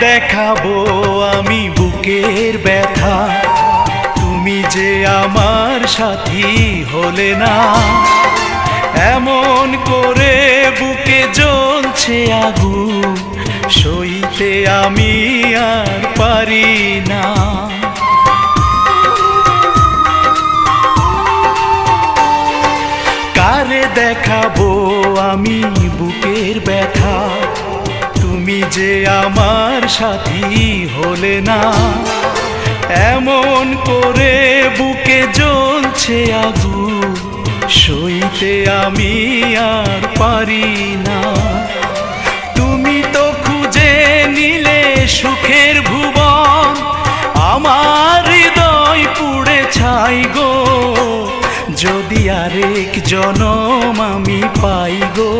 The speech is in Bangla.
দেখাবো আমি বুকের ব্যথা, তুমি যে আমার সাথী হলে না। এমন করে বুকে জ্বলছে আগুন, সইতে আমি আর পারি না। কারে দেখাবো আমি বুকের ব্যথা, তুমি যে আমার সাথী হলে না। এমন করে বুকে জ্বলছে আগুন, সইতে আমি আর পারি না। তুমি তো খুঁজে নিলে সুখের ভুবন, আমার হৃদয় পুড়ে ছাই গো। যদি আরেক জনম আমি পাই গো।